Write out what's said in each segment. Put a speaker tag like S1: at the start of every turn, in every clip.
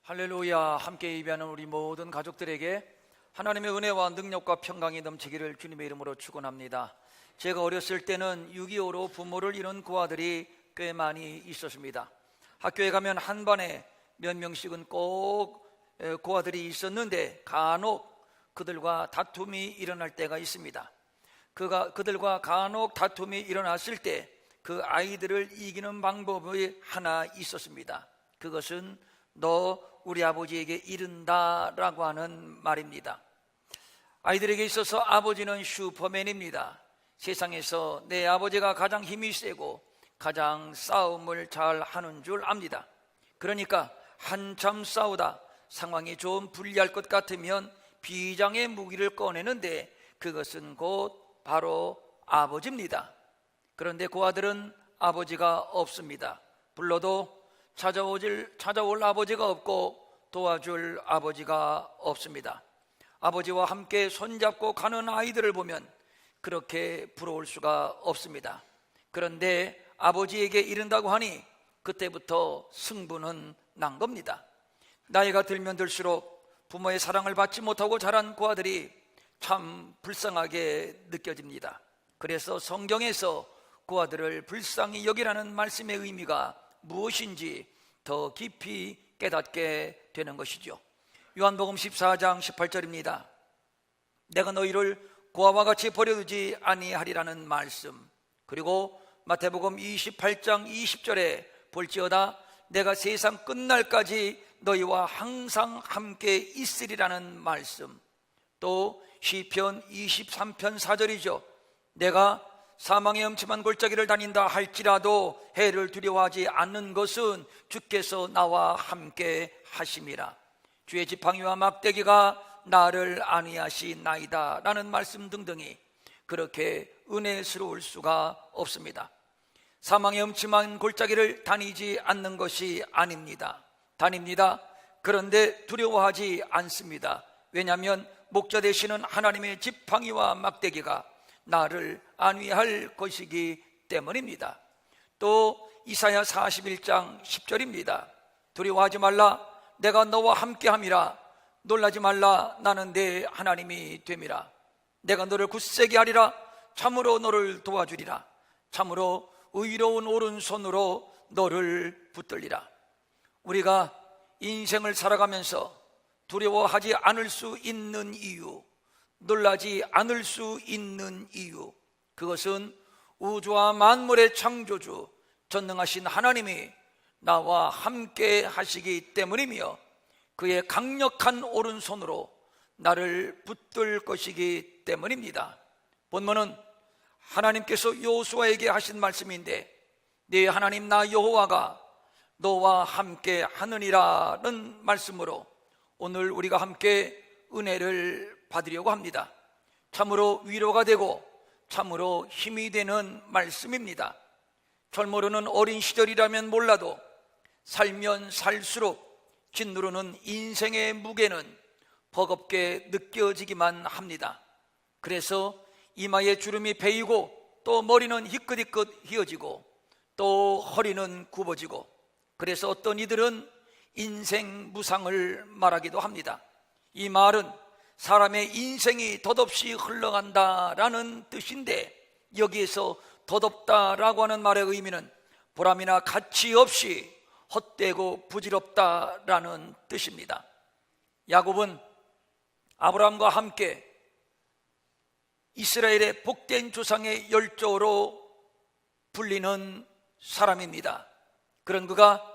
S1: 할렐루야. 함께 예배하는 우리 모든 가족들에게 하나님의 은혜와 능력과 평강이 넘치기를 주님의 이름으로 축원합니다. 제가 어렸을 때는 6.25로 부모를 잃은 고아들이 꽤 많이 있었습니다. 학교에 가면 한 반에 몇 명씩은 꼭 고아들이 있었는데 간혹 그들과 다툼이 일어날 때가 있습니다. 그들과 간혹 다툼이 일어났을 때 그 아이들을 이기는 방법이 하나 있었습니다. 그것은 너 우리 아버지에게 이른다라고 하는 말입니다. 아이들에게 있어서 아버지는 슈퍼맨입니다. 세상에서 내 아버지가 가장 힘이 세고 가장 싸움을 잘 하는 줄 압니다. 그러니까 한참 싸우다 상황이 좀 불리할 것 같으면 비장의 무기를 꺼내는데 그것은 곧 바로 아버지입니다. 그런데 고아들은 아버지가 없습니다. 불러도 찾아올 아버지가 없고 도와줄 아버지가 없습니다. 아버지와 함께 손잡고 가는 아이들을 보면 그렇게 부러울 수가 없습니다. 그런데 아버지에게 이른다고 하니 그때부터 승부는 난 겁니다. 나이가 들면 들수록 부모의 사랑을 받지 못하고 자란 고아들이 참 불쌍하게 느껴집니다. 그래서 성경에서 고아들을 불쌍히 여기라는 말씀의 의미가 무엇인지 더 깊이 깨닫게 되는 것이죠. 요한복음 14장 18절입니다. 내가 너희를 고아와 같이 버려두지 아니하리라는 말씀. 그리고 마태복음 28장 20절에 볼지어다 내가 세상 끝날까지 너희와 항상 함께 있으리라는 말씀. 또 시편 23편 4절이죠. 내가 사망의 음침한 골짜기를 다닌다 할지라도 해를 두려워하지 않는 것은 주께서 나와 함께 하심이라. 주의 지팡이와 막대기가 나를 안위하시나이다 라는 말씀 등등이 그렇게 은혜스러울 수가 없습니다. 사망의 음침한 골짜기를 다니지 않는 것이 아닙니다. 다닙니다. 그런데 두려워하지 않습니다. 왜냐하면 목자 되시는 하나님의 지팡이와 막대기가 나를 안위할 것이기 때문입니다. 또 이사야 41장 10절입니다. 두려워하지 말라 내가 너와 함께함이라. 놀라지 말라 나는 내 하나님이 됨이라. 내가 너를 굳세게 하리라. 참으로 너를 도와주리라. 참으로 의로운 오른손으로 너를 붙들리라. 우리가 인생을 살아가면서 두려워하지 않을 수 있는 이유, 놀라지 않을 수 있는 이유, 그것은 우주와 만물의 창조주 전능하신 하나님이 나와 함께 하시기 때문이며 그의 강력한 오른손으로 나를 붙들 것이기 때문입니다. 본문은 하나님께서 여호수아에게 하신 말씀인데 네 하나님 나 여호와가 너와 함께 하느니라는 말씀으로 오늘 우리가 함께 은혜를 받으려고 합니다. 참으로 위로가 되고 참으로 힘이 되는 말씀입니다. 철모르는 어린 시절이라면 몰라도 살면 살수록 짓누르는 인생의 무게는 버겁게 느껴지기만 합니다. 그래서 이마에 주름이 베이고 또 머리는 희끗희끗 휘어지고 또 허리는 굽어지고 그래서 어떤 이들은 인생 무상을 말하기도 합니다. 이 말은 사람의 인생이 덧없이 흘러간다라는 뜻인데 여기에서 덧없다라고 하는 말의 의미는 보람이나 가치 없이 헛되고 부질없다라는 뜻입니다. 야곱은 아브라함과 함께 이스라엘의 복된 조상의 열조로 불리는 사람입니다. 그런 그가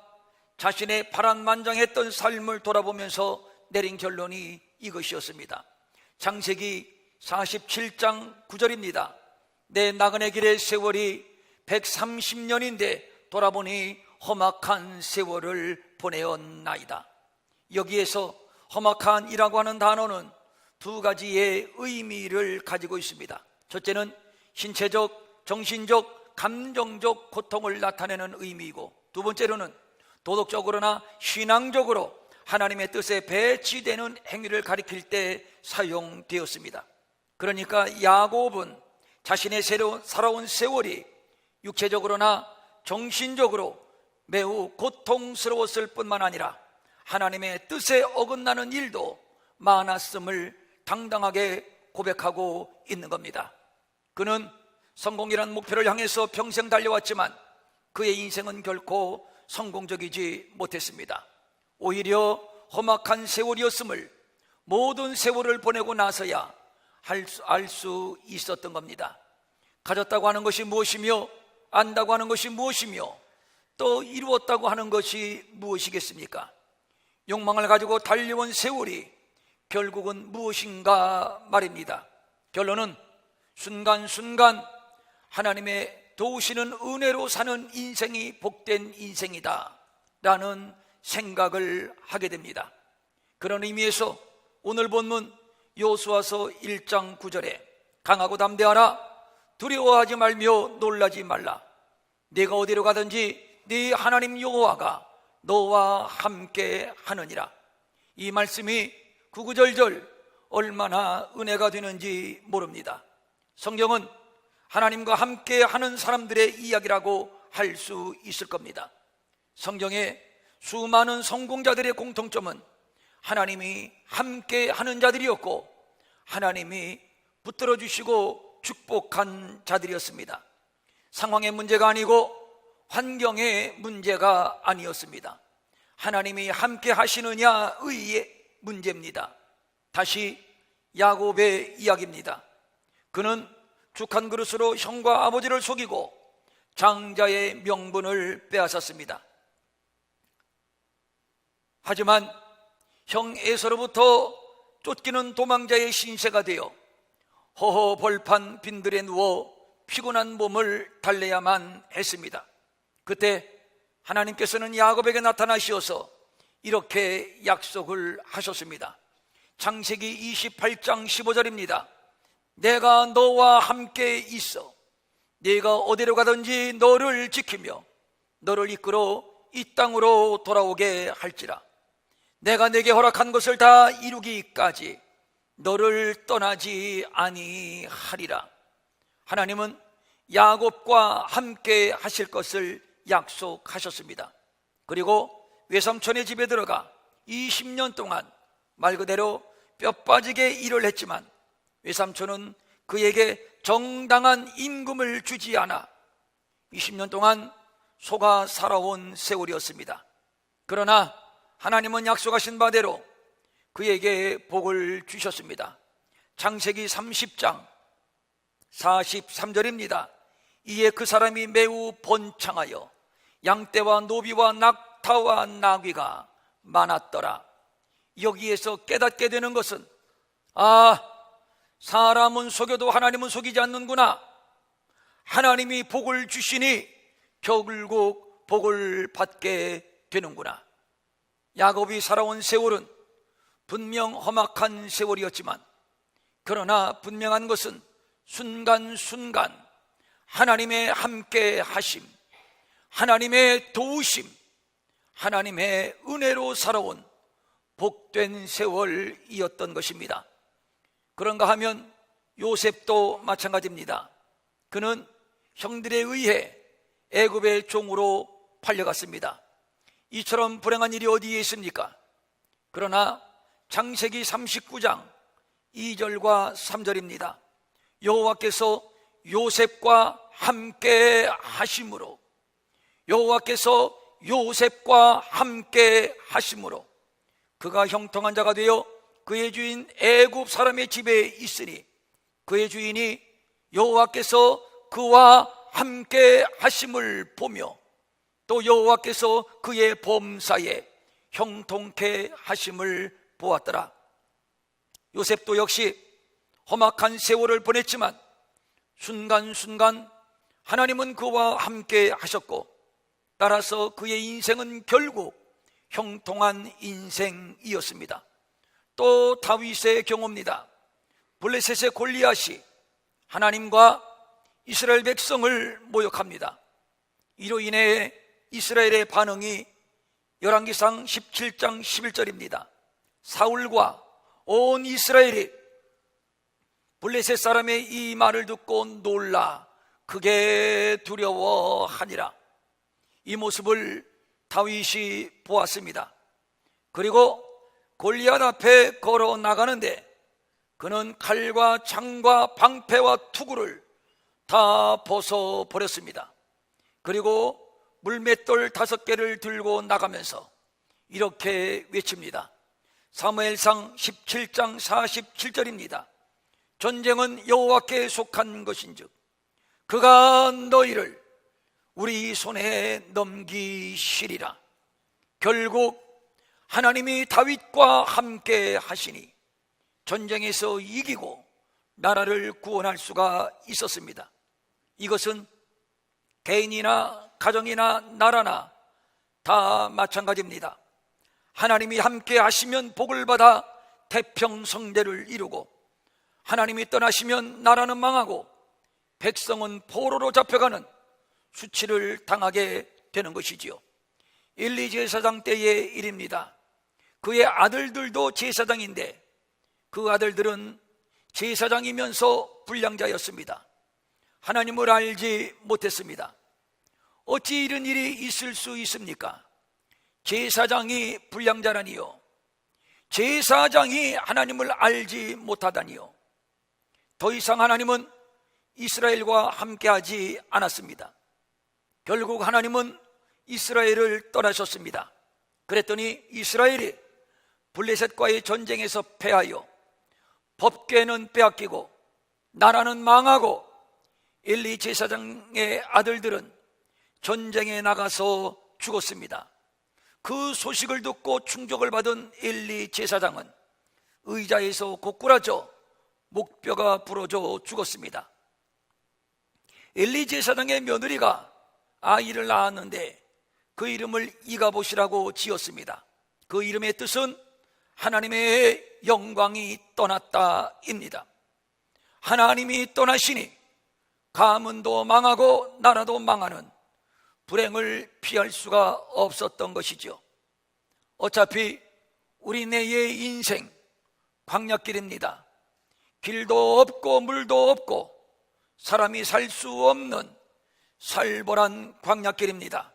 S1: 자신의 파란만장했던 삶을 돌아보면서 내린 결론이 이것이었습니다. 창세기 47장 9절입니다. 내 나그네 길의 세월이 130년인데 돌아보니 험악한 세월을 보내었나이다. 여기에서 험악한이라고 하는 단어는 두 가지의 의미를 가지고 있습니다. 첫째는 신체적, 정신적, 감정적 고통을 나타내는 의미이고 두 번째로는 도덕적으로나 신앙적으로 하나님의 뜻에 배치되는 행위를 가리킬 때 사용되었습니다. 그러니까 야곱은 자신의 새로 살아온 세월이 육체적으로나 정신적으로 매우 고통스러웠을 뿐만 아니라 하나님의 뜻에 어긋나는 일도 많았음을 당당하게 고백하고 있는 겁니다. 그는 성공이라는 목표를 향해서 평생 달려왔지만 그의 인생은 결코 성공적이지 못했습니다. 오히려 험악한 세월이었음을 모든 세월을 보내고 나서야 알 수 있었던 겁니다. 가졌다고 하는 것이 무엇이며 안다고 하는 것이 무엇이며 또 이루었다고 하는 것이 무엇이겠습니까? 욕망을 가지고 달려온 세월이 결국은 무엇인가 말입니다. 결론은 순간순간 하나님의 도우시는 은혜로 사는 인생이 복된 인생이다 라는 생각을 하게 됩니다. 그런 의미에서 오늘 본문 여호수아서 1장 9절에 강하고 담대하라, 두려워하지 말며 놀라지 말라, 네가 어디로 가든지 네 하나님 여호와가 너와 함께 하느니라. 이 말씀이 구구절절 얼마나 은혜가 되는지 모릅니다. 성경은 하나님과 함께 하는 사람들의 이야기라고 할 수 있을 겁니다. 성경의 수많은 성공자들의 공통점은 하나님이 함께 하는 자들이었고 하나님이 붙들어 주시고 축복한 자들이었습니다. 상황의 문제가 아니고 환경의 문제가 아니었습니다. 하나님이 함께 하시느냐의 문제입니다. 다시 야곱의 이야기입니다. 그는 죽 한 그릇으로 형과 아버지를 속이고 장자의 명분을 빼앗았습니다. 하지만 형 에서로부터 쫓기는 도망자의 신세가 되어 허허벌판 빈들에 누워 피곤한 몸을 달래야만 했습니다. 그때 하나님께서는 야곱에게 나타나시어서 이렇게 약속을 하셨습니다. 창세기 28장 15절입니다. 내가 너와 함께 있어 네가 어디로 가든지 너를 지키며 너를 이끌어 이 땅으로 돌아오게 할지라. 내가 네게 허락한 것을 다 이루기까지 너를 떠나지 아니하리라. 하나님은 야곱과 함께 하실 것을 약속하셨습니다. 그리고 외삼촌의 집에 들어가 20년 동안 말 그대로 뼈 빠지게 일을 했지만 외삼촌은 그에게 정당한 임금을 주지 않아 20년 동안 속아 살아온 세월이었습니다. 그러나 하나님은 약속하신 바대로 그에게 복을 주셨습니다. 창세기 30장 43절입니다. 이에 그 사람이 매우 번창하여 양떼와 노비와 낙타와 나귀가 많았더라. 여기에서 깨닫게 되는 것은 사람은 속여도 하나님은 속이지 않는구나. 하나님이 복을 주시니 결국 복을 받게 되는구나. 야곱이 살아온 세월은 분명 험악한 세월이었지만 그러나 분명한 것은 순간순간 하나님의 함께 하심, 하나님의 도우심, 하나님의 은혜로 살아온 복된 세월이었던 것입니다. 그런가 하면 요셉도 마찬가지입니다. 그는 형들에 의해 애굽의 종으로 팔려갔습니다. 이처럼 불행한 일이 어디에 있습니까? 그러나 창세기 39장 2절과 3절입니다. 여호와께서 요셉과 함께 하심으로, 여호와께서 요셉과 함께 하심으로 그가 형통한 자가 되어 그의 주인 애굽 사람의 집에 있으니 그의 주인이 여호와께서 그와 함께 하심을 보며 또 여호와께서 그의 범사에 형통케 하심을 보았더라. 요셉도 역시 험악한 세월을 보냈지만 순간순간 하나님은 그와 함께 하셨고 따라서 그의 인생은 결국 형통한 인생이었습니다. 또 다윗의 경우입니다. 블레셋의 골리앗이 하나님과 이스라엘 백성을 모욕합니다. 이로 인해 이스라엘의 반응이 열왕기상 17장 11절입니다. 사울과 온 이스라엘이 블레셋 사람의 이 말을 듣고 놀라 크게 두려워하니라. 이 모습을 다윗이 보았습니다. 그리고 골리앗 앞에 걸어 나가는데 그는 칼과 창과 방패와 투구를 다 벗어버렸습니다. 그리고 물맷돌 5개를 들고 나가면서 이렇게 외칩니다. 사무엘상 17장 47절입니다. 전쟁은 여호와께 속한 것인즉 그가 너희를 우리 손에 넘기시리라. 결국 하나님이 다윗과 함께 하시니 전쟁에서 이기고 나라를 구원할 수가 있었습니다. 이것은 개인이나 가정이나 나라나 다 마찬가지입니다. 하나님이 함께 하시면 복을 받아 태평성대를 이루고 하나님이 떠나시면 나라는 망하고 백성은 포로로 잡혀가는 수치를 당하게 되는 것이지요. 엘리 제사장 때의 일입니다. 그의 아들들도 제사장인데 그 아들들은 제사장이면서 불량자였습니다. 하나님을 알지 못했습니다. 어찌 이런 일이 있을 수 있습니까? 제사장이 불량자라니요, 제사장이 하나님을 알지 못하다니요. 더 이상 하나님은 이스라엘과 함께하지 않았습니다. 결국 하나님은 이스라엘을 떠나셨습니다. 그랬더니 이스라엘이 블레셋과의 전쟁에서 패하여 법궤는 빼앗기고 나라는 망하고 엘리 제사장의 아들들은 전쟁에 나가서 죽었습니다. 그 소식을 듣고 충격을 받은 엘리 제사장은 의자에서 고꾸라져 목뼈가 부러져 죽었습니다. 엘리 제사장의 며느리가 아이를 낳았는데 그 이름을 이가봇이라고 지었습니다. 그 이름의 뜻은 하나님의 영광이 떠났다입니다. 하나님이 떠나시니 가문도 망하고 나라도 망하는 불행을 피할 수가 없었던 것이죠. 어차피 우리네의 인생 광야길입니다. 길도 없고 물도 없고 사람이 살 수 없는 살벌한 광야길입니다.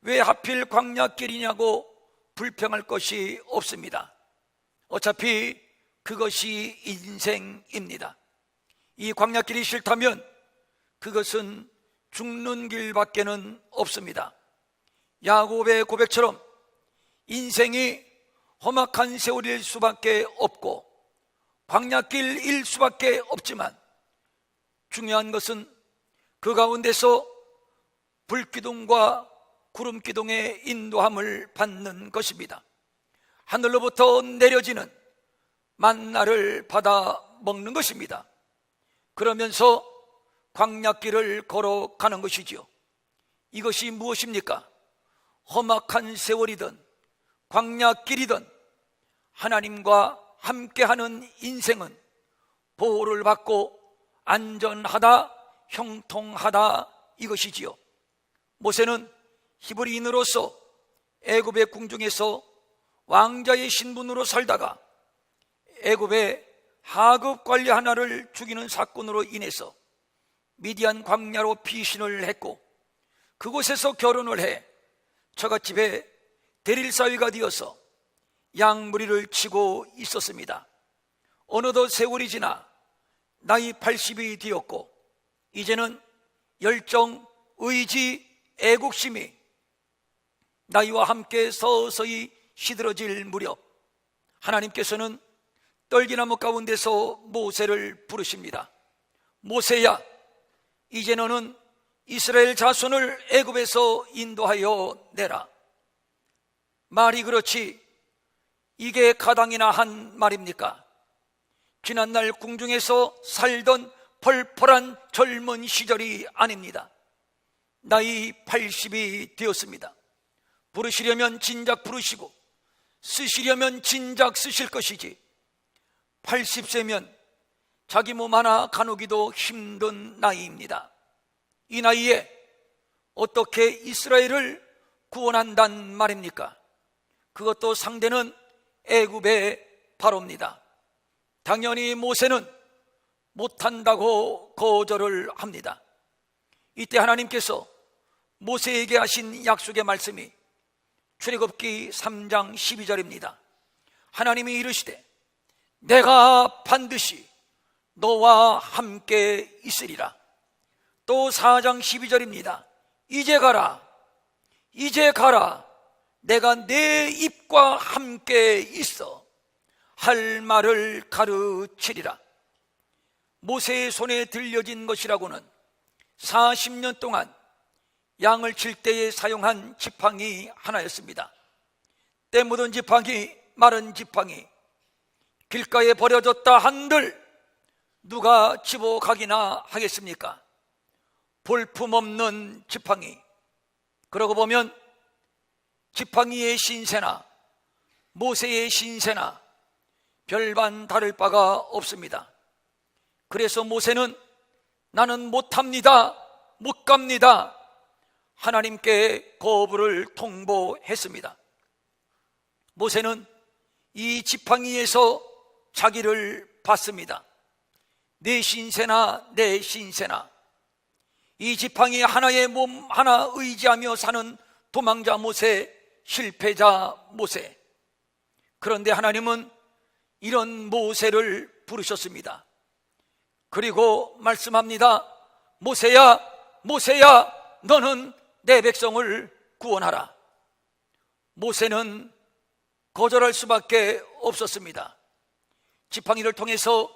S1: 왜 하필 광야길이냐고 불평할 것이 없습니다. 어차피 그것이 인생입니다. 이 광야길이 싫다면 그것은 죽는 길밖에는 없습니다. 야곱의 고백처럼 인생이 험악한 세월일 수밖에 없고 광야길일 수밖에 없지만 중요한 것은 그 가운데서 불기둥과 구름기둥의 인도함을 받는 것입니다. 하늘로부터 내려지는 만나를 받아 먹는 것입니다. 그러면서 광야길을 걸어가는 것이지요. 이것이 무엇입니까? 험악한 세월이든 광야길이든 하나님과 함께하는 인생은 보호를 받고 안전하다, 형통하다 이것이지요. 모세는 히브리인으로서 애굽의 궁중에서 왕자의 신분으로 살다가 애굽의 하급 관리 하나를 죽이는 사건으로 인해서 미디안 광야로 피신을 했고 그곳에서 결혼을 해 처갓집에 대릴사위가 되어서 양무리를 치고 있었습니다. 어느덧 세월이 지나 나이 80이 되었고 이제는 열정, 의지, 애국심이 나이와 함께 서서히 시들어질 무렵 하나님께서는 떨기나무 가운데서 모세를 부르십니다. 모세야, 이제 너는 이스라엘 자손을 애굽에서 인도하여 내라. 말이 그렇지 이게 가당이나 한 말입니까? 지난날 궁중에서 살던 펄펄한 젊은 시절이 아닙니다. 나이 80이 되었습니다. 부르시려면 진작 부르시고 쓰시려면 진작 쓰실 것이지 80세면 자기 몸 하나 가누기도 힘든 나이입니다. 이 나이에 어떻게 이스라엘을 구원한단 말입니까? 그것도 상대는 애굽의 바로입니다. 당연히 모세는 못한다고 거절을 합니다. 이때 하나님께서 모세에게 하신 약속의 말씀이 출애굽기 3장 12절입니다. 하나님이 이르시되 내가 반드시 너와 함께 있으리라. 또 4장 12절입니다. 이제 가라 내가 내 입과 함께 있어 할 말을 가르치리라. 모세의 손에 들려진 것이라고는 40년 동안 양을 칠 때에 사용한 지팡이 하나였습니다. 때 묻은 지팡이, 마른 지팡이, 길가에 버려졌다 한들 누가 집어가기나 하겠습니까? 볼품없는 지팡이. 그러고 보면 지팡이의 신세나 모세의 신세나 별반 다를 바가 없습니다. 그래서 모세는 나는 못합니다, 못 갑니다, 하나님께 거부를 통보했습니다. 모세는 이 지팡이에서 자기를 봤습니다. 내 신세나 내 신세나. 이 지팡이 하나의 몸 하나 의지하며 사는 도망자 모세, 실패자 모세. 그런데 하나님은 이런 모세를 부르셨습니다. 그리고 말씀합니다. 모세야, 모세야, 너는 내 백성을 구원하라. 모세는 거절할 수밖에 없었습니다. 지팡이를 통해서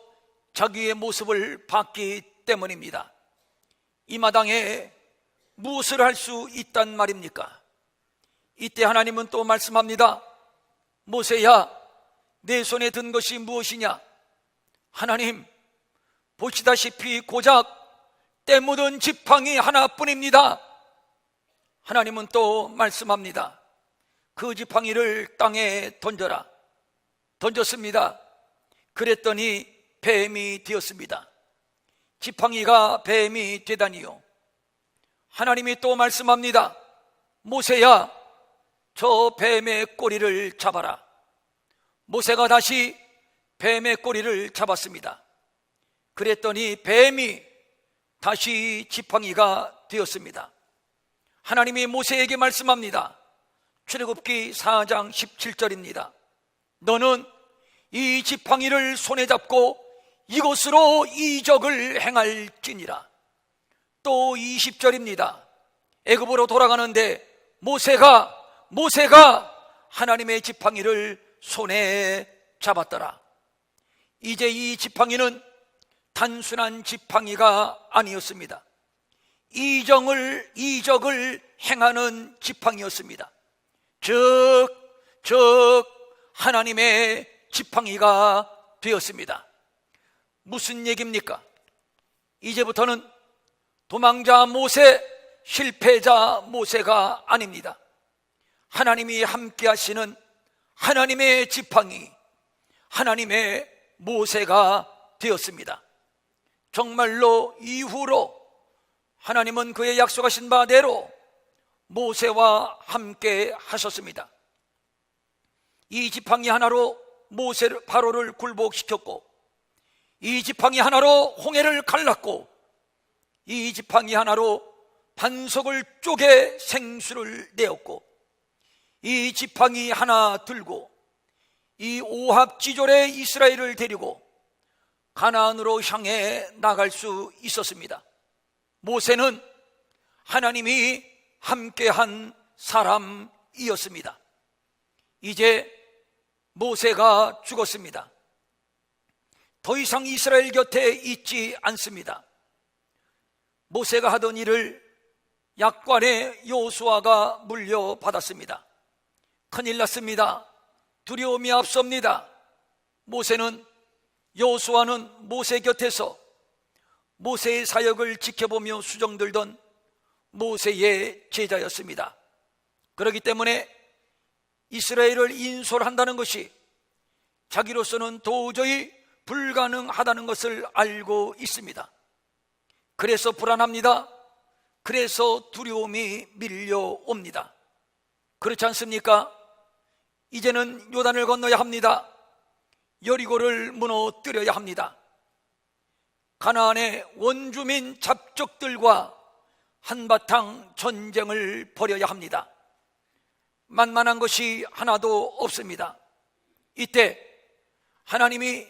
S1: 자기의 모습을 봤기 때문입니다. 이 마당에 무엇을 할 수 있단 말입니까? 이때 하나님은 또 말씀합니다. 모세야, 내 손에 든 것이 무엇이냐? 하나님, 보시다시피 고작 때 묻은 지팡이 하나뿐입니다. 하나님은 또 말씀합니다. 그 지팡이를 땅에 던져라. 던졌습니다. 그랬더니 뱀이 되었습니다. 지팡이가 뱀이 되다니요. 하나님이 또 말씀합니다. 모세야, 저 뱀의 꼬리를 잡아라. 모세가 다시 뱀의 꼬리를 잡았습니다. 그랬더니 뱀이 다시 지팡이가 되었습니다. 하나님이 모세에게 말씀합니다. 출애굽기 4장 17절입니다. 너는 이 지팡이를 손에 잡고 이곳으로 이적을 행할지니라. 또 20절입니다. 애굽으로 돌아가는데 모세가 하나님의 지팡이를 손에 잡았더라. 이제 이 지팡이는 단순한 지팡이가 아니었습니다. 이적을 행하는 지팡이였습니다. 즉 하나님의 지팡이가 되었습니다. 무슨 얘기입니까? 이제부터는 도망자 모세, 실패자 모세가 아닙니다. 하나님이 함께 하시는 하나님의 지팡이, 하나님의 모세가 되었습니다. 정말로 이후로 하나님은 그의 약속하신 바대로 모세와 함께 하셨습니다. 이 지팡이 하나로 모세를 바로를 굴복시켰고, 이 지팡이 하나로 홍해를 갈랐고, 이 지팡이 하나로 반석을 쪼개 생수를 내었고, 이 지팡이 하나 들고 이 오합지졸의 이스라엘을 데리고 가나안으로 향해 나갈 수 있었습니다. 모세는 하나님이 함께한 사람이었습니다. 이제 모세가 죽었습니다. 더 이상 이스라엘 곁에 있지 않습니다. 모세가 하던 일을 약관의 여호수아가 물려받았습니다. 큰일 났습니다. 두려움이 앞섭니다. 모세는, 여호수아는 모세 곁에서 모세의 사역을 지켜보며 수정들던 모세의 제자였습니다. 그렇기 때문에 이스라엘을 인솔한다는 것이 자기로서는 도저히 불가능하다는 것을 알고 있습니다. 그래서 불안합니다. 그래서 두려움이 밀려옵니다. 그렇지 않습니까? 이제는 요단을 건너야 합니다. 여리고를 무너뜨려야 합니다. 가나안의 원주민 잡족들과 한바탕 전쟁을 벌여야 합니다. 만만한 것이 하나도 없습니다. 이때 하나님이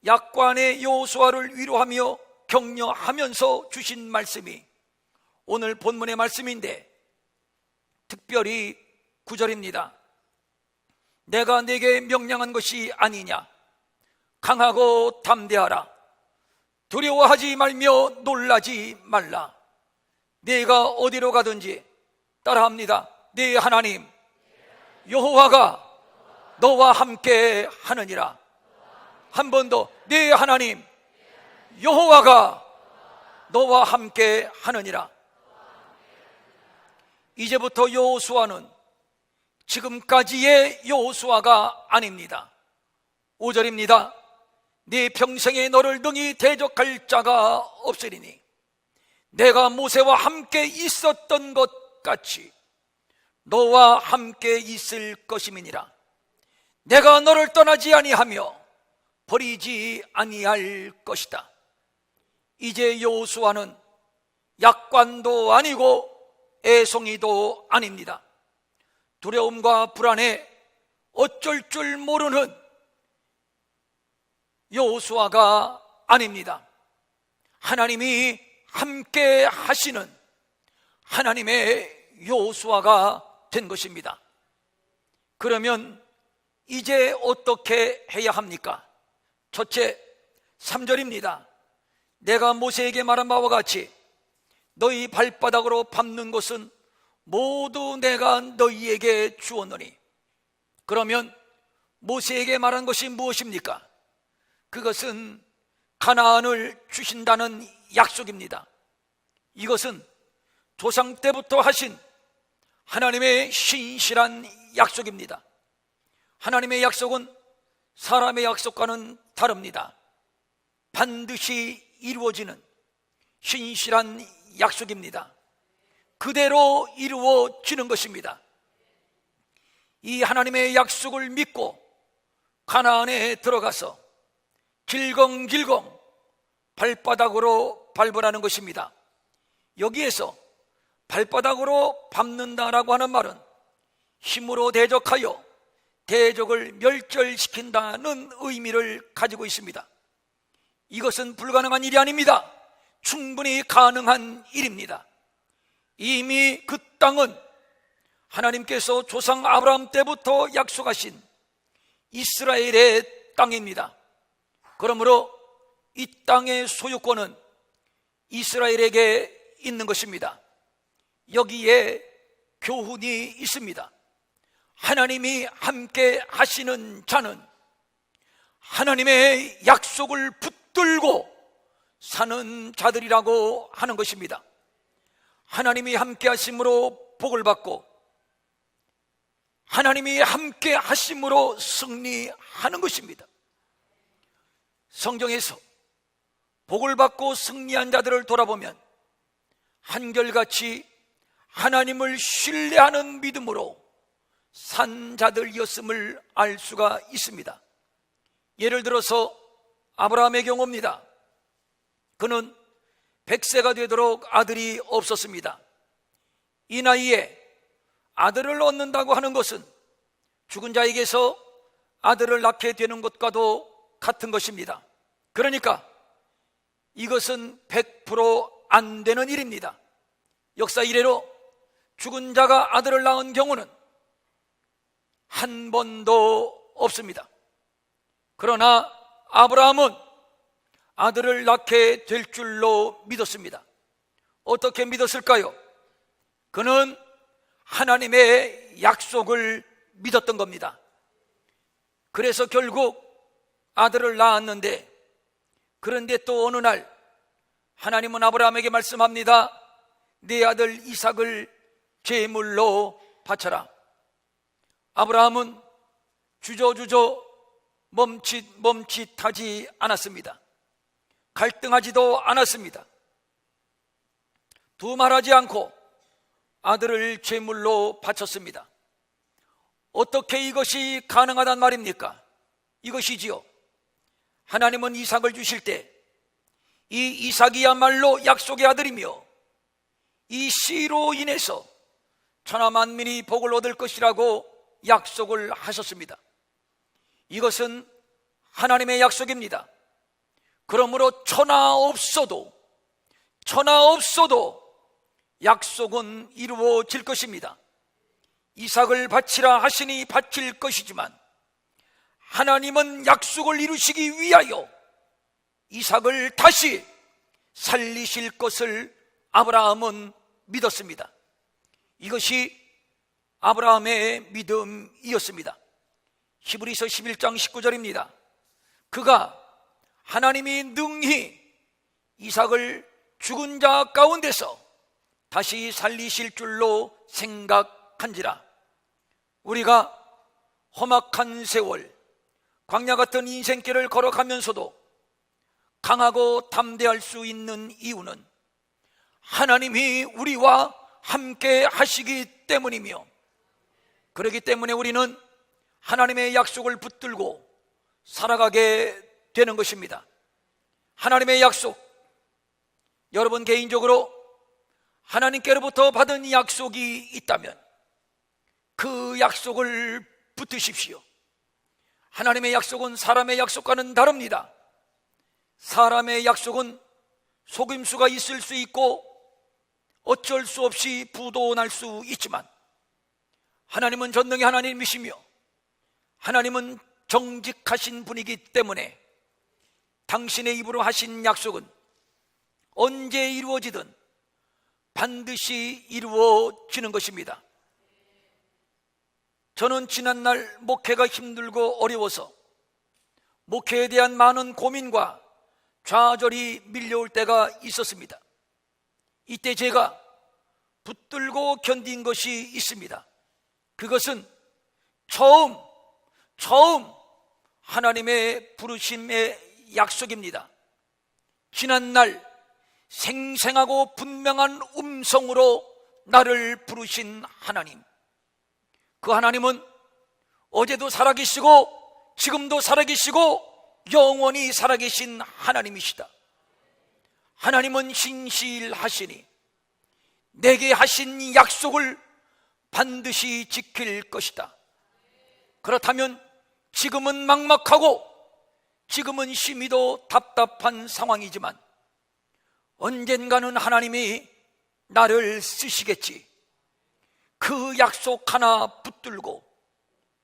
S1: 약관의 여호수아를 위로하며 격려하면서 주신 말씀이 오늘 본문의 말씀인데, 특별히 9절입니다. 내가 네게 명령한 것이 아니냐? 강하고 담대하라. 두려워하지 말며 놀라지 말라. 네가 어디로 가든지, 따라합니다. 네 하나님 여호와가 너와 함께 하느니라. 한 번 더, 네 하나님 여호와가 너와 함께 하느니라. 이제부터 여호수아는 지금까지의 여호수아가 아닙니다. 5절입니다. 네 평생에 너를 능히 대적할 자가 없으리니 내가 모세와 함께 있었던 것 같이 너와 함께 있을 것임이니라. 내가 너를 떠나지 아니하며 버리지 아니할 것이다. 이제 여호수아는 약관도 아니고 애송이도 아닙니다. 두려움과 불안에 어쩔 줄 모르는 여호수아가 아닙니다. 하나님이 함께 하시는 하나님의 여호수아가 된 것입니다. 그러면 이제 어떻게 해야 합니까? 첫째, 3절입니다. 내가 모세에게 말한 바와 같이 너희 발바닥으로 밟는 것은 모두 내가 너희에게 주었노니. 그러면 모세에게 말한 것이 무엇입니까? 그것은 가나안을 주신다는 약속입니다. 이것은 조상 때부터 하신 하나님의 신실한 약속입니다. 하나님의 약속은 사람의 약속과는 다릅니다. 반드시 이루어지는 신실한 약속입니다. 그대로 이루어지는 것입니다. 이 하나님의 약속을 믿고 가나안에 들어가서 질겅질겅 발바닥으로 밟으라는 것입니다. 여기에서 발바닥으로 밟는다라고 하는 말은 힘으로 대적하여 대적을 멸절시킨다는 의미를 가지고 있습니다. 이것은 불가능한 일이 아닙니다. 충분히 가능한 일입니다. 이미 그 땅은 하나님께서 조상 아브라함 때부터 약속하신 이스라엘의 땅입니다. 그러므로 이 땅의 소유권은 이스라엘에게 있는 것입니다. 여기에 교훈이 있습니다. 하나님이 함께 하시는 자는 하나님의 약속을 붙들고 사는 자들이라고 하는 것입니다. 하나님이 함께 하심으로 복을 받고 하나님이 함께 하심으로 승리하는 것입니다. 성경에서 복을 받고 승리한 자들을 돌아보면 한결같이 하나님을 신뢰하는 믿음으로 산 자들이었음을 알 수가 있습니다. 예를 들어서 아브라함의 경우입니다. 그는 100세가 되도록 아들이 없었습니다. 이 나이에 아들을 얻는다고 하는 것은 죽은 자에게서 아들을 낳게 되는 것과도 같은 것입니다. 그러니까 이것은 100%안 되는 일입니다. 역사 이래로 죽은 자가 아들을 낳은 경우는 한 번도 없습니다. 그러나 아브라함은 아들을 낳게 될 줄로 믿었습니다. 어떻게 믿었을까요? 그는 하나님의 약속을 믿었던 겁니다. 그래서 결국 아들을 낳았는데, 그런데 또 어느 날 하나님은 아브라함에게 말씀합니다. 네 아들 이삭을 제물로 바쳐라. 아브라함은 주저주저 멈칫하지 않았습니다. 갈등하지도 않았습니다. 두말하지 않고 아들을 제물로 바쳤습니다. 어떻게 이것이 가능하단 말입니까? 이것이지요. 하나님은 이삭을 주실 때 이 이삭이야말로 약속의 아들이며 이 씨로 인해서 천하 만민이 복을 얻을 것이라고 약속을 하셨습니다. 이것은 하나님의 약속입니다. 그러므로 천하 없어도 약속은 이루어질 것입니다. 이삭을 바치라 하시니 바칠 것이지만 하나님은 약속을 이루시기 위하여 이삭을 다시 살리실 것을 아브라함은 믿었습니다. 이것이 아브라함의 믿음이었습니다. 히브리서 11장 19절입니다. 그가 하나님이 능히 이삭을 죽은 자 가운데서 다시 살리실 줄로 생각한지라. 우리가 험악한 세월, 광야 같은 인생길을 걸어가면서도 강하고 담대할 수 있는 이유는 하나님이 우리와 함께 하시기 때문이며, 그렇기 때문에 우리는 하나님의 약속을 붙들고 살아가게 되는 것입니다. 하나님의 약속, 여러분 개인적으로 하나님께로부터 받은 약속이 있다면 그 약속을 붙드십시오. 하나님의 약속은 사람의 약속과는 다릅니다. 사람의 약속은 속임수가 있을 수 있고 어쩔 수 없이 부도날 수 있지만 하나님은 전능의 하나님이시며 하나님은 정직하신 분이기 때문에 당신의 입으로 하신 약속은 언제 이루어지든 반드시 이루어지는 것입니다. 저는 지난날 목회가 힘들고 어려워서 목회에 대한 많은 고민과 좌절이 밀려올 때가 있었습니다. 이때 제가 붙들고 견딘 것이 있습니다. 그것은 처음 하나님의 부르심의 약속입니다. 지난날 생생하고 분명한 음성으로 나를 부르신 하나님, 그 하나님은 어제도 살아계시고 지금도 살아계시고 영원히 살아계신 하나님이시다. 하나님은 신실하시니 내게 하신 약속을 반드시 지킬 것이다. 그렇다면 지금은 막막하고 지금은 심히도 답답한 상황이지만 언젠가는 하나님이 나를 쓰시겠지. 그 약속 하나 붙들고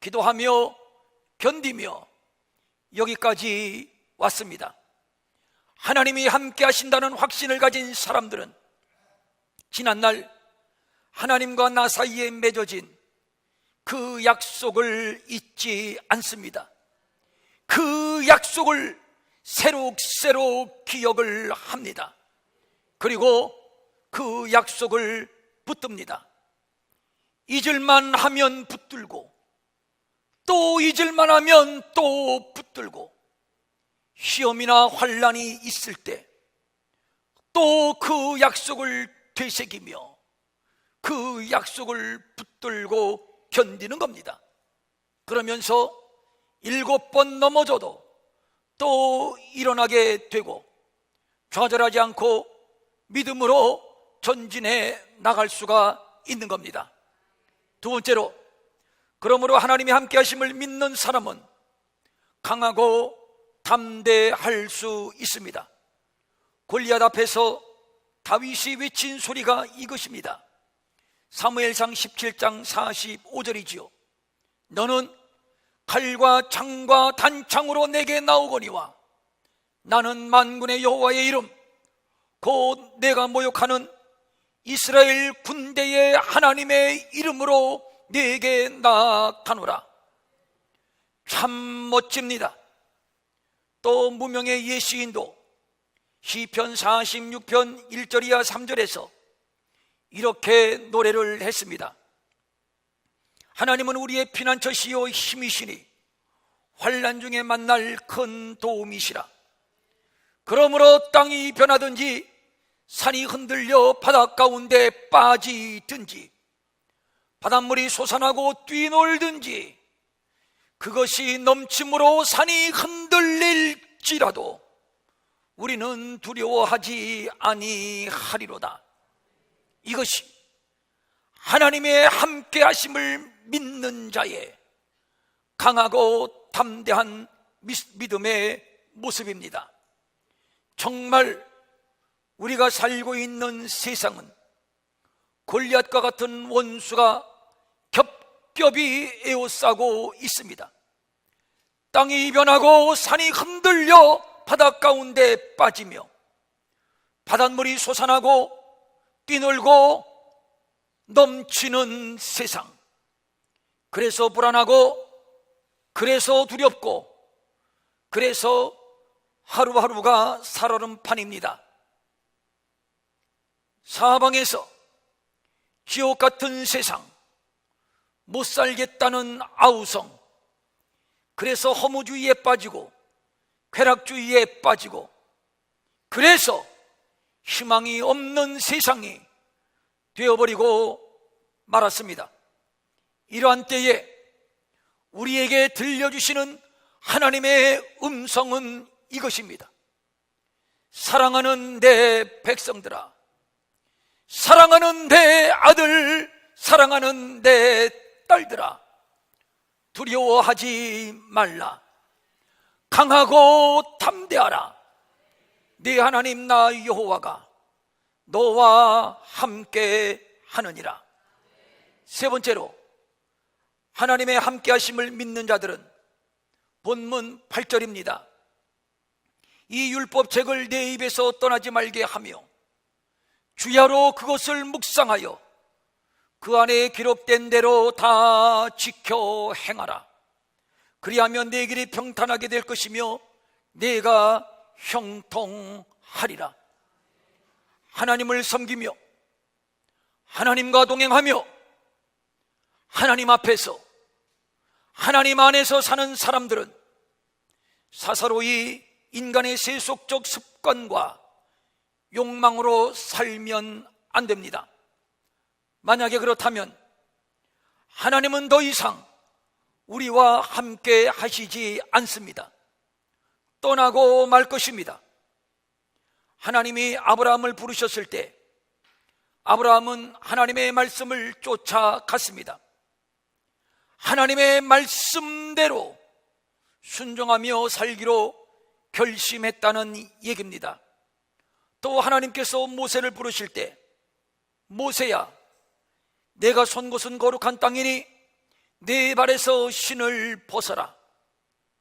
S1: 기도하며 견디며 여기까지 왔습니다. 하나님이 함께 하신다는 확신을 가진 사람들은 지난날 하나님과 나 사이에 맺어진 그 약속을 잊지 않습니다. 그 약속을 새록새록 기억을 합니다. 그리고 그 약속을 붙듭니다. 잊을만 하면 붙들고 또 잊을만 하면 또 붙들고 시험이나 환난이 있을 때 또 그 약속을 되새기며 그 약속을 붙들고 견디는 겁니다. 그러면서 7번 넘어져도 또 일어나게 되고 좌절하지 않고 믿음으로 전진해 나갈 수가 있는 겁니다. 두 번째로, 그러므로 하나님이 함께 하심을 믿는 사람은 강하고 담대할 수 있습니다. 골리앗 앞에서 다윗이 외친 소리가 이것입니다. 사무엘상 17장 45절이지요. 너는 칼과 창과 단창으로 내게 나오거니와 나는 만군의 여호와의 이름 곧 내가 모욕하는 이스라엘 군대의 하나님의 이름으로 내게 나아가노라. 참 멋집니다. 또 무명의 예시인도 시편 46편 1절 이하 3절에서 이렇게 노래를 했습니다. 하나님은 우리의 피난처시요 힘이시니 환난 중에 만날 큰 도움이시라. 그러므로 땅이 변하든지 산이 흔들려 바다 가운데 빠지든지 바닷물이 솟아나고 뛰놀든지 그것이 넘침으로 산이 흔들릴지라도 우리는 두려워하지 아니하리로다. 이것이 하나님의 함께 하심을 믿는 자의 강하고 담대한 믿음의 모습입니다. 정말 우리가 살고 있는 세상은 골리앗과 같은 원수가 겹겹이 에워싸고 있습니다. 땅이 변하고 산이 흔들려 바다 가운데 빠지며 바닷물이 솟아나고 뛰놀고 넘치는 세상, 그래서 불안하고 그래서 두렵고 그래서 하루하루가 살얼음 판입니다. 사방에서 지옥 같은 세상, 못 살겠다는 아우성, 그래서 허무주의에 빠지고 쾌락주의에 빠지고 그래서 희망이 없는 세상이 되어버리고 말았습니다. 이러한 때에 우리에게 들려주시는 하나님의 음성은 이것입니다. 사랑하는 내 백성들아, 사랑하는 내 아들, 사랑하는 내 딸들아, 두려워하지 말라. 강하고 담대하라. 네 하나님 나 여호와가 너와 함께 하느니라. 세 번째로, 하나님의 함께 하심을 믿는 자들은 본문 8절입니다. 이 율법책을 내 입에서 떠나지 말게 하며 주야로 그것을 묵상하여 그 안에 기록된 대로 다 지켜 행하라. 그리하면 내 길이 평탄하게 될 것이며 내가 형통하리라. 하나님을 섬기며 하나님과 동행하며 하나님 앞에서 하나님 안에서 사는 사람들은 사사로이 인간의 세속적 습관과 욕망으로 살면 안 됩니다. 만약에 그렇다면 하나님은 더 이상 우리와 함께 하시지 않습니다. 떠나고 말 것입니다. 하나님이 아브라함을 부르셨을 때 아브라함은 하나님의 말씀을 쫓아갔습니다. 하나님의 말씀대로 순종하며 살기로 결심했다는 얘기입니다. 또 하나님께서 모세를 부르실 때 모세야, 내가 선 곳은 거룩한 땅이니 내 발에서 신을 벗어라.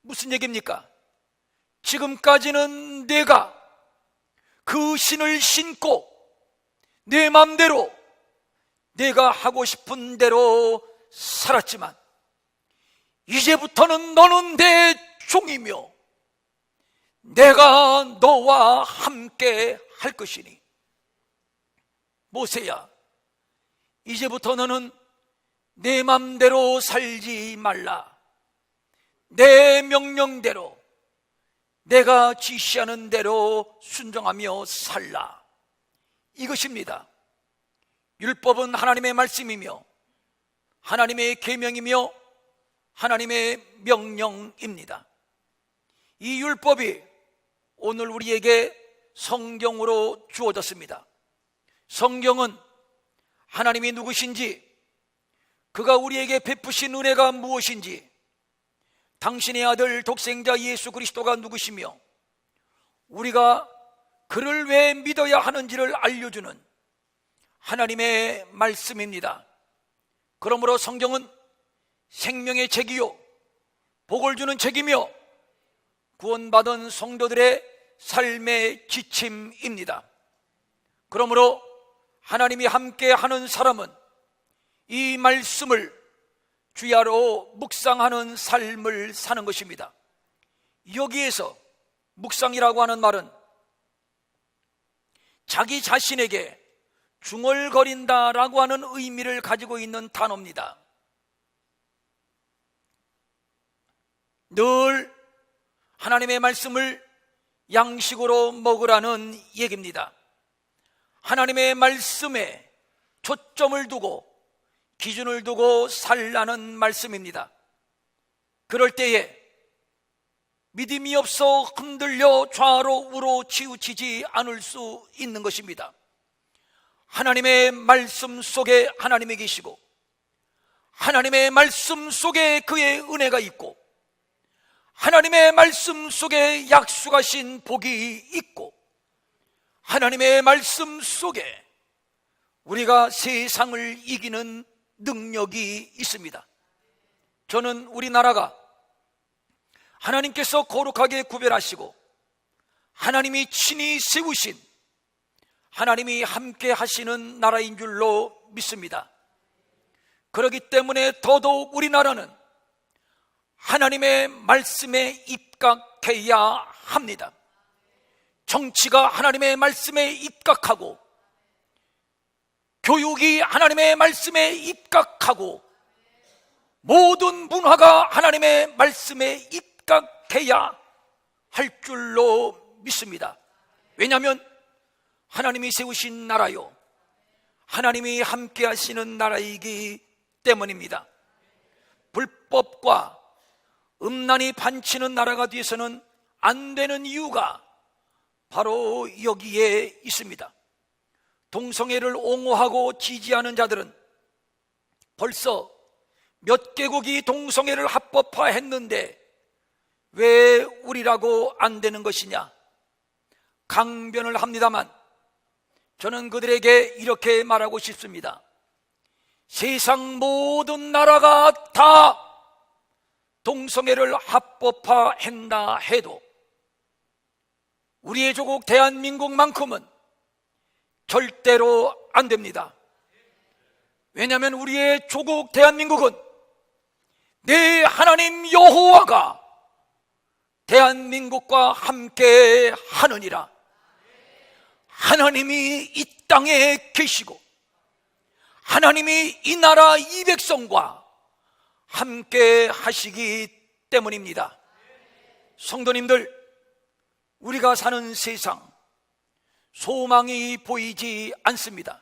S1: 무슨 얘기입니까? 지금까지는 내가 그 신을 신고 내 마음대로 내가 하고 싶은 대로 살았지만 이제부터는 너는 내 종이며 내가 너와 함께 할 것이니 모세야, 이제부터 너는 내 맘대로 살지 말라. 내 명령대로 내가 지시하는 대로 순종하며 살라. 이것입니다. 율법은 하나님의 말씀이며 하나님의 계명이며 하나님의 명령입니다. 이 율법이 오늘 우리에게 성경으로 주어졌습니다. 성경은 하나님이 누구신지, 그가 우리에게 베푸신 은혜가 무엇인지, 당신의 아들 독생자 예수 그리스도가 누구시며 우리가 그를 왜 믿어야 하는지를 알려주는 하나님의 말씀입니다. 그러므로 성경은 생명의 책이요 복을 주는 책이며 구원받은 성도들의 삶의 지침입니다. 그러므로 하나님이 함께 하는 사람은 이 말씀을 주야로 묵상하는 삶을 사는 것입니다. 여기에서 묵상이라고 하는 말은 자기 자신에게 중얼거린다라고 하는 의미를 가지고 있는 단어입니다. 늘 하나님의 말씀을 양식으로 먹으라는 얘기입니다. 하나님의 말씀에 초점을 두고 기준을 두고 살라는 말씀입니다. 그럴 때에 믿음이 없어 흔들려 좌로 우로 치우치지 않을 수 있는 것입니다. 하나님의 말씀 속에 하나님이 계시고, 하나님의 말씀 속에 그의 은혜가 있고, 하나님의 말씀 속에 약속하신 복이 있고, 하나님의 말씀 속에 우리가 세상을 이기는 능력이 있습니다. 저는 우리나라가 하나님께서 거룩하게 구별하시고 하나님이 친히 세우신, 하나님이 함께 하시는 나라인 줄로 믿습니다. 그렇기 때문에 더더욱 우리나라는 하나님의 말씀에 입각해야 합니다. 정치가 하나님의 말씀에 입각하고, 교육이 하나님의 말씀에 입각하고, 모든 문화가 하나님의 말씀에 입각해야 할 줄로 믿습니다. 왜냐하면 하나님이 세우신 나라요, 하나님이 함께 하시는 나라이기 때문입니다. 불법과 음란이 판치는 나라가 돼서는 안 되는 이유가 바로 여기에 있습니다. 동성애를 옹호하고 지지하는 자들은 벌써 몇 개국이 동성애를 합법화했는데 왜 우리라고 안 되는 것이냐 강변을 합니다만, 저는 그들에게 이렇게 말하고 싶습니다. 세상 모든 나라가 다 동성애를 합법화한다 해도 우리의 조국 대한민국만큼은 절대로 안 됩니다. 왜냐하면 우리의 조국 대한민국은 내 하나님 여호와가 대한민국과 함께 하느니라. 하나님이 이 땅에 계시고 하나님이 이 나라 이 백성과 함께 하시기 때문입니다. 성도님들, 우리가 사는 세상 소망이 보이지 않습니다.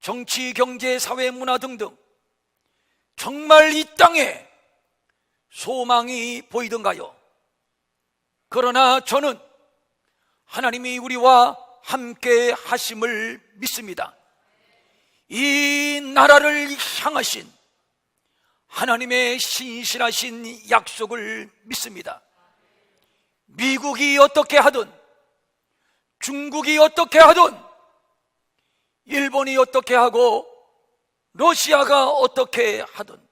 S1: 정치, 경제, 사회, 문화 등등 정말 이 땅에 소망이 보이던가요? 그러나 저는 하나님이 우리와 함께 하심을 믿습니다. 이 나라를 향하신 하나님의 신실하신 약속을 믿습니다. 미국이 어떻게 하든, 중국이 어떻게 하든, 일본이 어떻게 하고 러시아가 어떻게 하든,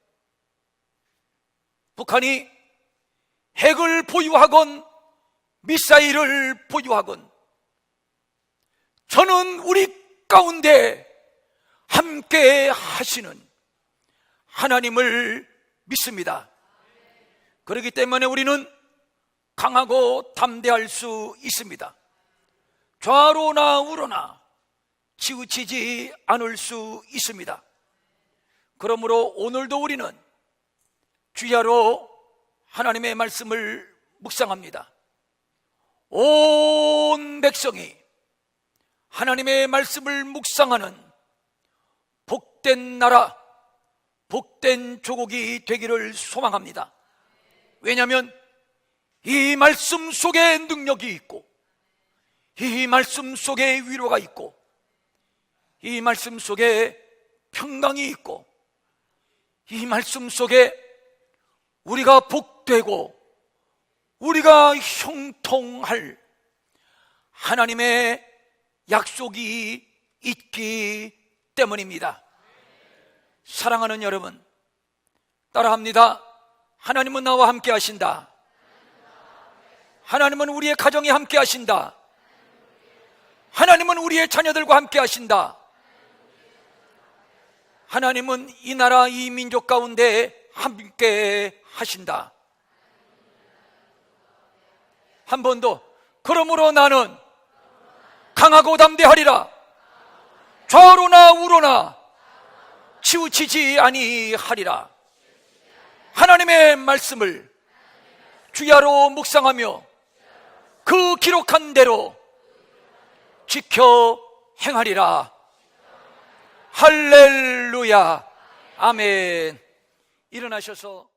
S1: 북한이 핵을 보유하건 미사일을 보유하건 저는 우리 가운데 함께 하시는 하나님을 믿습니다. 그렇기 때문에 우리는 강하고 담대할 수 있습니다. 좌로나 우로나 치우치지 않을 수 있습니다. 그러므로 오늘도 우리는 주야로 하나님의 말씀을 묵상합니다. 온 백성이 하나님의 말씀을 묵상하는 복된 나라, 복된 조국이 되기를 소망합니다. 왜냐하면 이 말씀 속에 능력이 있고, 이 말씀 속에 위로가 있고, 이 말씀 속에 평강이 있고, 이 말씀 속에 우리가 복되고 우리가 형통할 하나님의 약속이 있기 때문입니다. 사랑하는 여러분, 따라합니다. 하나님은 나와 함께 하신다. 하나님은 우리의 가정에 함께 하신다. 하나님은 우리의 자녀들과 함께 하신다. 하나님은 이 나라 이 민족 가운데 함께 하신다. 한 번 더. 그러므로 나는 강하고 담대하리라. 좌로나 우로나 치우치지 아니하리라. 하나님의 말씀을 주야로 묵상하며 그 기록한 대로 지켜 행하리라. 할렐루야. 아멘. 일어나셔서